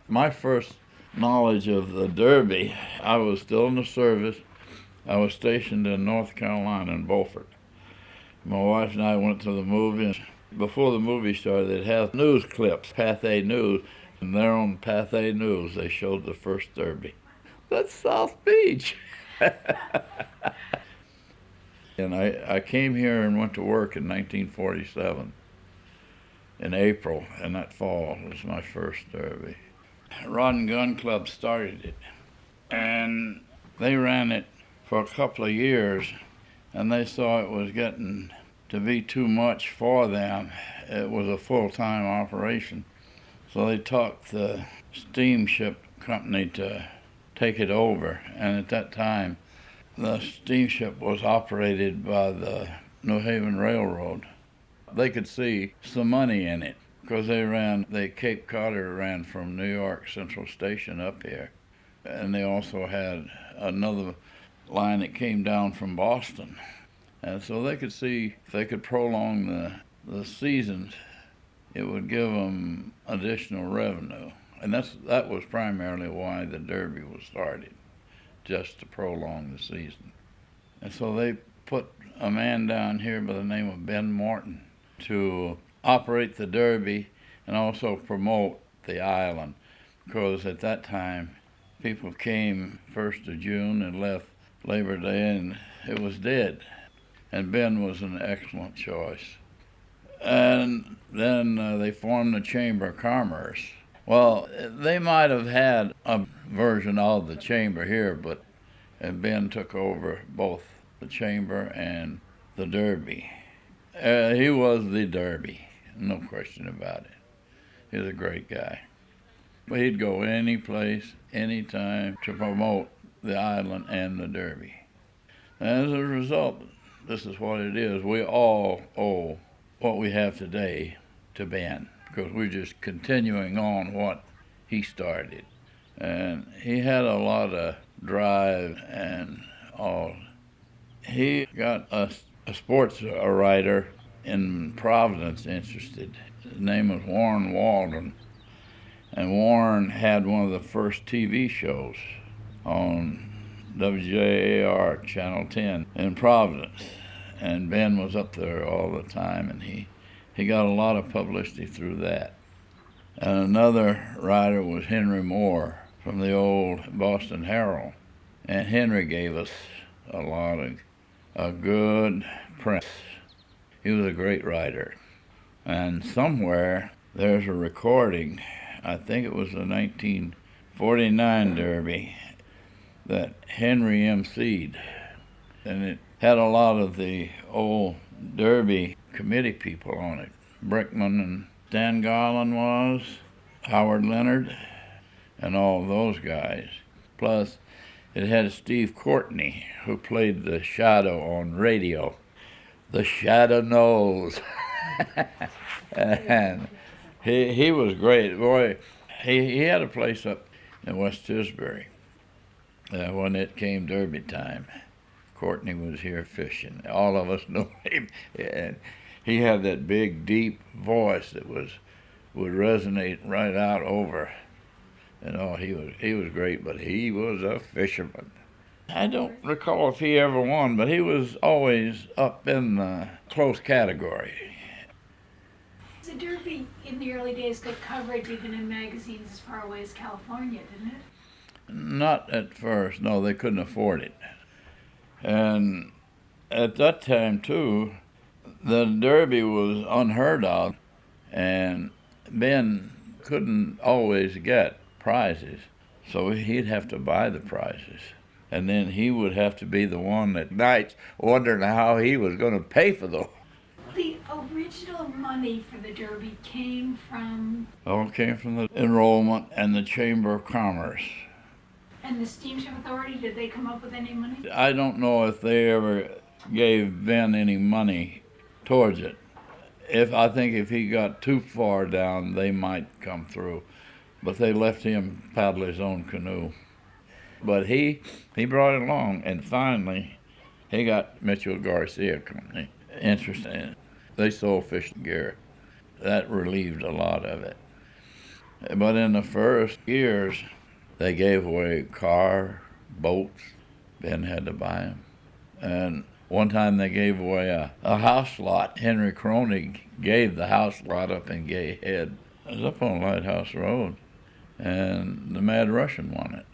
My first knowledge of the Derby, I was still in the service. I was stationed in North Carolina in Beaufort. My wife and I went to the movie. Before the movie started, they'd have news clips, Pathé News, and there on Pathé News they showed the first Derby. That's South Beach. And I came here and went to work in 1947 in April, and that fall was my first Derby. Rod and Gun Club started it, and they ran it for a couple of years, and they saw it was getting to be too much for them. It was a full-time operation, so they talked the steamship company to take it over, and at that time the steamship was operated by the New Haven Railroad. They could see some money in it because the Cape Codder ran from New York Central Station up here, and they also had another line that came down from Boston. And so they could see if they could prolong the seasons, it would give them additional revenue. And that was primarily why the Derby was started, just to prolong the season. And so they put a man down here by the name of Ben Morton to operate the Derby and also promote the island, because at that time people came 1st of June and left Labor Day and it was dead. And Ben was an excellent choice. And then they formed the Chamber of Commerce. Well, they might have had a version of the Chamber here, but Ben took over both the Chamber and the Derby. He was the Derby, no question about it. He was a great guy. But he'd go any place, anytime to promote the island and the Derby. And as a result, this is what it is. We all owe what we have today to Ben, because we're just continuing on what he started. And he had a lot of drive and all. He got a sports writer in Providence interested. His name was Warren Walden. And Warren had one of the first TV shows on WJAR Channel 10 in Providence. And Ben was up there all the time, and he got a lot of publicity through that. And another writer was Henry Moore from the old Boston Herald. And Henry gave us a lot of a good press. He was a great writer. And somewhere there's a recording, I think it was the 1949 Derby, that Henry emceed. And it had a lot of the old Derby committee people on it. Brickman and Stan Garland was, Howard Leonard, and all those guys. Plus, it had Steve Courtney, who played the Shadow on radio. The Shadow knows. And he was great. Boy, he had a place up in West Tisbury when it came Derby time. Courtney was here fishing. All of us knew him. And he had that big, deep voice that would resonate right out over. And he was great, but he was a fisherman. I don't recall if he ever won, but he was always up in the close category. The Derby in the early days got coverage even in magazines as far away as California, didn't it? Not at first. No, they couldn't afford it. And at that time, too, the Derby was unheard of, and Ben couldn't always get prizes, so he'd have to buy the prizes. And then he would have to be the one at night wondering how he was going to pay for those. The original money for the Derby came from? All came from the enrollment and the Chamber of Commerce. And the Steamship Authority, did they come up with any money? I don't know if they ever gave Ben any money towards it. I think if he got too far down, they might come through. But they left him paddle his own canoe. But he brought it along, and finally he got Mitchell Garcia Company interested in it. They sold fishing gear. That relieved a lot of it. But in the first years, they gave away car, boats. Ben had to buy them. And one time they gave away a house lot. Henry Cronig gave the house lot up in Gay Head. It was up on Lighthouse Road. And the Mad Russian won it.